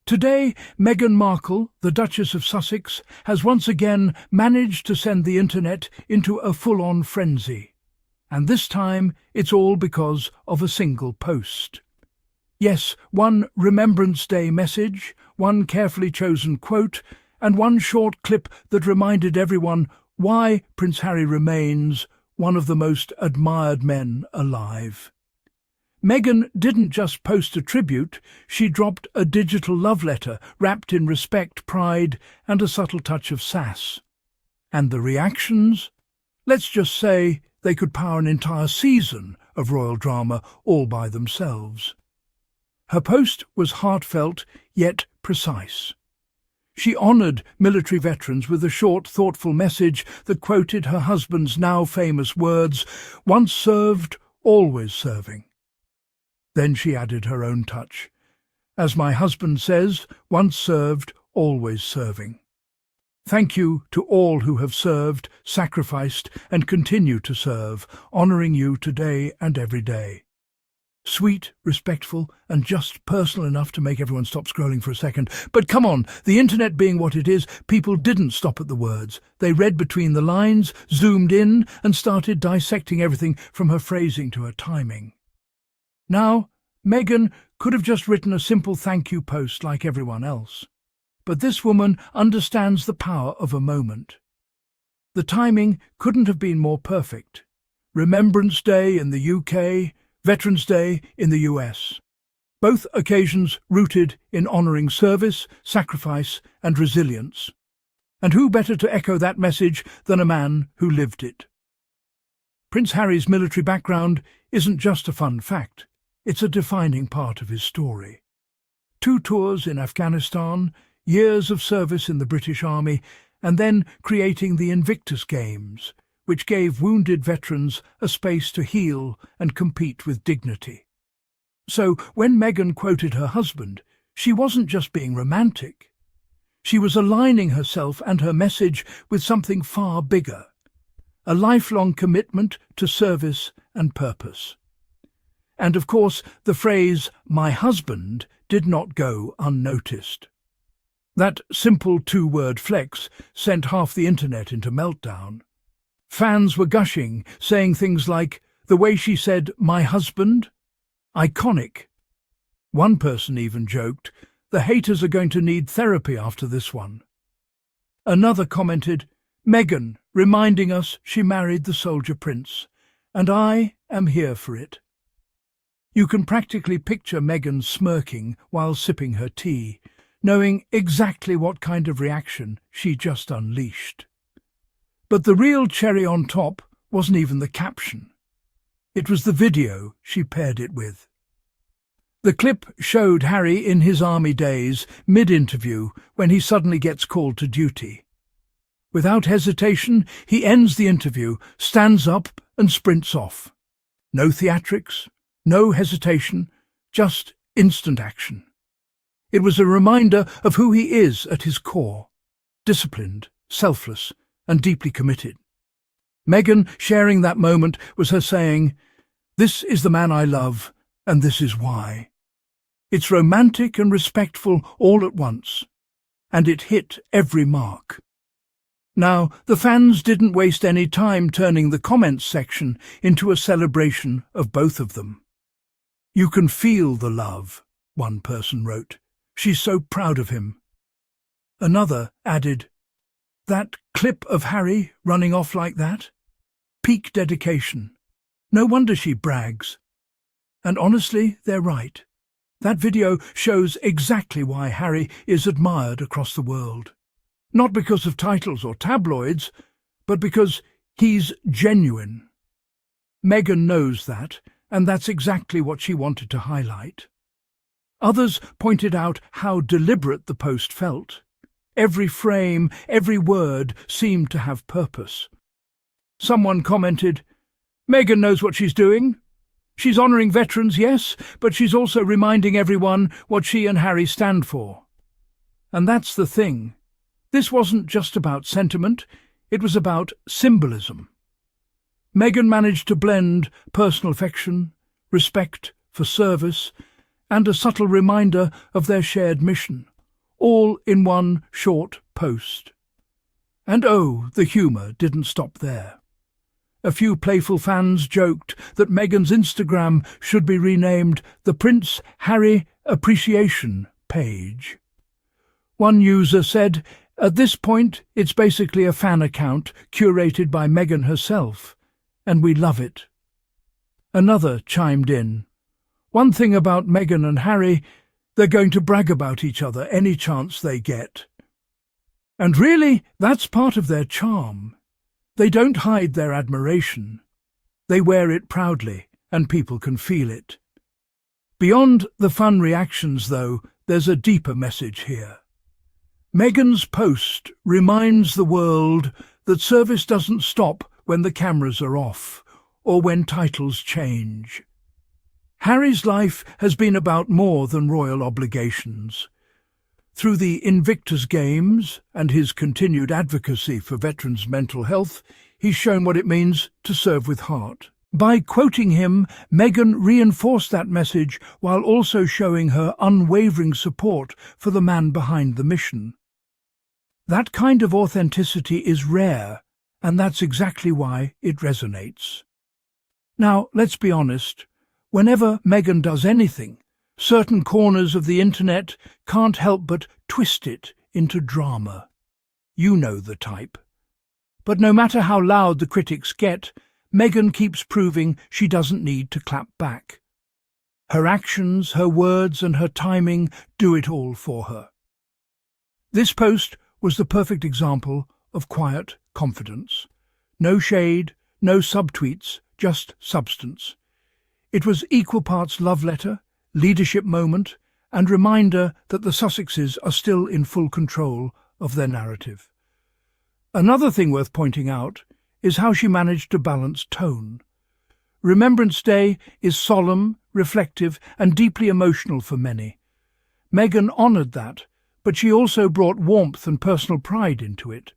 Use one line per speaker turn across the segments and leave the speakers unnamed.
Today, Meghan Markle, the Duchess of Sussex, has once again managed to send the internet into a full-on frenzy. And this time, it's all because of a single post. Yes, one Remembrance Day message, one carefully chosen quote, and one short clip that reminded everyone why Prince Harry remains one of the most admired men alive. Meghan didn't just post a tribute, she dropped a digital love letter wrapped in respect, pride, and a subtle touch of sass. And the reactions? Let's just say they could power an entire season of royal drama all by themselves. Her post was heartfelt, yet precise. She honoured military veterans with a short, thoughtful message that quoted her husband's now famous words, "Once served, always serving." Then she added her own touch. "As my husband says, once served, always serving. Thank you to all who have served, sacrificed, and continue to serve, honouring you today and every day." Sweet, respectful, and just personal enough to make everyone stop scrolling for a second. But come on, the internet being what it is, people didn't stop at the words. They read between the lines, zoomed in, and started dissecting everything from her phrasing to her timing. Now, Meghan could have just written a simple thank you post like everyone else. But this woman understands the power of a moment. The timing couldn't have been more perfect. Remembrance Day in the UK, Veterans Day in the US. Both occasions rooted in honouring service, sacrifice, and resilience. And who better to echo that message than a man who lived it? Prince Harry's military background isn't just a fun fact. It's a defining part of his story. 2 tours in Afghanistan, years of service in the British Army, and then creating the Invictus Games, which gave wounded veterans a space to heal and compete with dignity. So when Meghan quoted her husband, she wasn't just being romantic. She was aligning herself and her message with something far bigger, a lifelong commitment to service and purpose. And of course, the phrase, "my husband," did not go unnoticed. That simple 2-word flex sent half the internet into meltdown. Fans were gushing, saying things like, "The way she said, 'my husband'? Iconic." One person even joked, "The haters are going to need therapy after this one." Another commented, "Meghan, reminding us she married the soldier prince, and I am here for it." You can practically picture Meghan smirking while sipping her tea, knowing exactly what kind of reaction she just unleashed. But the real cherry on top wasn't even the caption. It was the video she paired it with. The clip showed Harry in his army days, mid-interview, when he suddenly gets called to duty. Without hesitation, he ends the interview, stands up and sprints off. No theatrics, no hesitation, just instant action. It was a reminder of who he is at his core, disciplined, selfless, and deeply committed. Meghan sharing that moment was her saying, "This is the man I love, and this is why." It's romantic and respectful all at once, and it hit every mark. Now, the fans didn't waste any time turning the comments section into a celebration of both of them. "You can feel the love," one person wrote. "She's so proud of him." Another added, "That clip of Harry running off like that? Peak dedication. No wonder she brags." And honestly, they're right. That video shows exactly why Harry is admired across the world. Not because of titles or tabloids, but because he's genuine. Meghan knows that, and that's exactly what she wanted to highlight. Others pointed out how deliberate the post felt. Every frame, every word seemed to have purpose. Someone commented, "Meghan knows what she's doing. She's honouring veterans, yes, but she's also reminding everyone what she and Harry stand for." And that's the thing. This wasn't just about sentiment, it was about symbolism. Meghan managed to blend personal affection, respect for service, and a subtle reminder of their shared mission, all in one short post. And oh, the humour didn't stop there. A few playful fans joked that Meghan's Instagram should be renamed the Prince Harry Appreciation Page. One user said, "At this point, it's basically a fan account curated by Meghan herself, and we love it." Another chimed in, "One thing about Meghan and Harry, they're going to brag about each other any chance they get." And really, that's part of their charm. They don't hide their admiration. They wear it proudly, and people can feel it. Beyond the fun reactions, though, there's a deeper message here. Meghan's post reminds the world that service doesn't stop when the cameras are off, or when titles change. Harry's life has been about more than royal obligations. Through the Invictus Games and his continued advocacy for veterans' mental health, he's shown what it means to serve with heart. By quoting him, Meghan reinforced that message while also showing her unwavering support for the man behind the mission. That kind of authenticity is rare, and that's exactly why it resonates. Now, let's be honest. Whenever Meghan does anything, certain corners of the internet can't help but twist it into drama. You know the type. But no matter how loud the critics get, Meghan keeps proving she doesn't need to clap back. Her actions, her words and her timing do it all for her. This post was the perfect example of quiet confidence. No shade, no subtweets, just substance. It was equal parts love letter, leadership moment, and reminder that the Sussexes are still in full control of their narrative. Another thing worth pointing out is how she managed to balance tone. Remembrance Day is solemn, reflective, and deeply emotional for many. Meghan honoured that, but she also brought warmth and personal pride into it.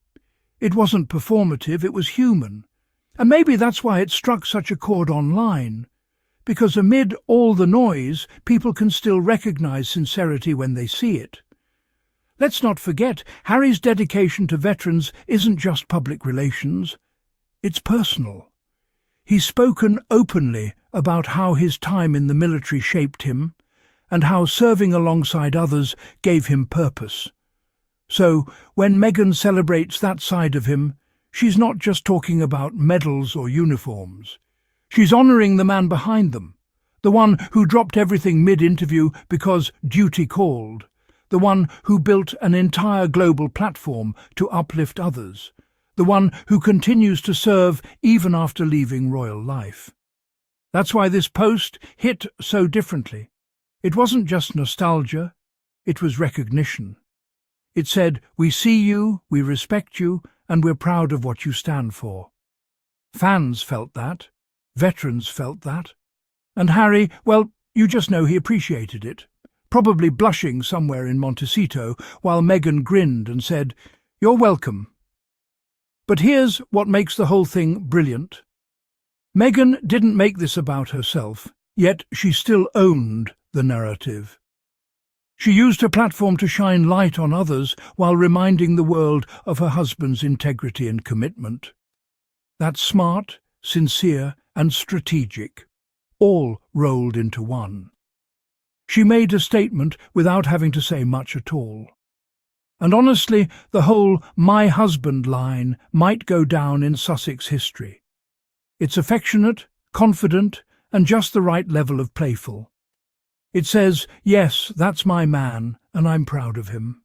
It wasn't performative, it was human. And maybe that's why it struck such a chord online. Because amid all the noise, people can still recognise sincerity when they see it. Let's not forget, Harry's dedication to veterans isn't just public relations. It's personal. He's spoken openly about how his time in the military shaped him, and how serving alongside others gave him purpose. So, when Meghan celebrates that side of him, she's not just talking about medals or uniforms. She's honouring the man behind them, the one who dropped everything mid-interview because duty called, the one who built an entire global platform to uplift others, the one who continues to serve even after leaving royal life. That's why this post hit so differently. It wasn't just nostalgia, it was recognition. It said, "We see you, we respect you, and we're proud of what you stand for." Fans felt that. Veterans felt that. And Harry, well, you just know he appreciated it, probably blushing somewhere in Montecito while Meghan grinned and said, "You're welcome." But here's what makes the whole thing brilliant. Meghan didn't make this about herself, yet she still owned the narrative. She used her platform to shine light on others while reminding the world of her husband's integrity and commitment. That's smart, sincere, and strategic, all rolled into one. She made a statement without having to say much at all. And honestly, the whole "my husband" line might go down in Sussex history. It's affectionate, confident, and just the right level of playful. It says, yes, that's my man, and I'm proud of him.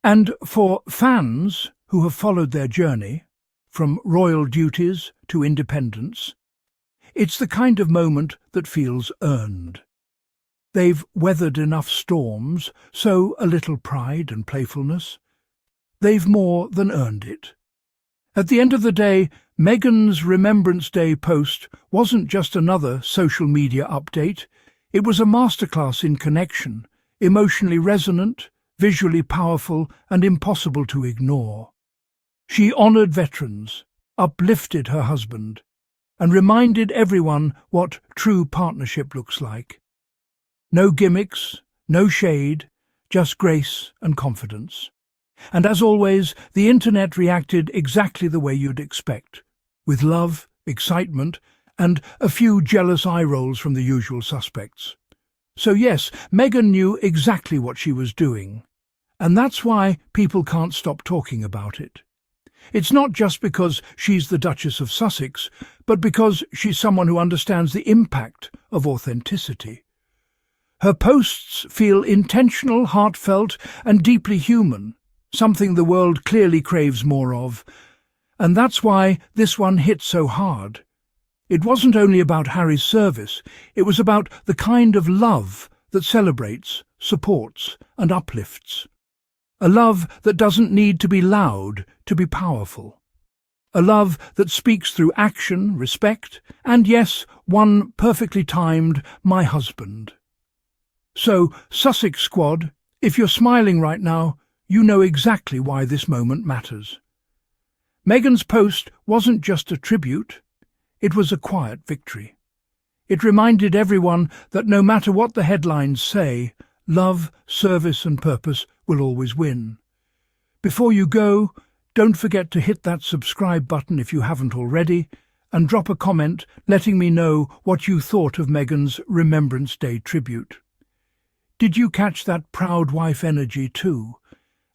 And for fans who have followed their journey, from royal duties to independence, it's the kind of moment that feels earned. They've weathered enough storms, so a little pride and playfulness. They've more than earned it. At the end of the day, Meghan's Remembrance Day post wasn't just another social media update. It was a masterclass in connection, emotionally resonant, visually powerful, and impossible to ignore. She honoured veterans, uplifted her husband, and reminded everyone what true partnership looks like. No gimmicks, no shade, just grace and confidence. And as always, the internet reacted exactly the way you'd expect, with love, excitement, and a few jealous eye rolls from the usual suspects. So yes, Meghan knew exactly what she was doing, and that's why people can't stop talking about it. It's not just because she's the Duchess of Sussex, but because she's someone who understands the impact of authenticity. Her posts feel intentional, heartfelt, and deeply human, something the world clearly craves more of. And that's why this one hit so hard. It wasn't only about Harry's service, it was about the kind of love that celebrates, supports, and uplifts. A love that doesn't need to be loud to be powerful. A love that speaks through action, respect, and yes, one perfectly timed, my husband. So, Sussex Squad, if you're smiling right now, you know exactly why this moment matters. Meghan's post wasn't just a tribute, it was a quiet victory. It reminded everyone that no matter what the headlines say, love, service and purpose will always win. Before you go, don't forget to hit that subscribe button if you haven't already, and drop a comment letting me know what you thought of Meghan's Remembrance Day tribute. Did you catch that proud wife energy too?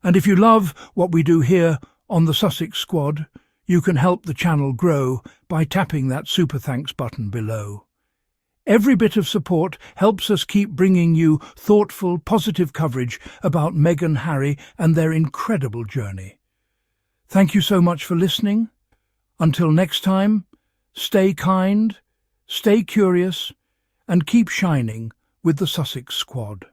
And if you love what we do here on the Sussex Squad, you can help the channel grow by tapping that super thanks button below. Every bit of support helps us keep bringing you thoughtful, positive coverage about Meghan, Harry and their incredible journey. Thank you so much for listening. Until next time, stay kind, stay curious, and keep shining with the Sussex Squad.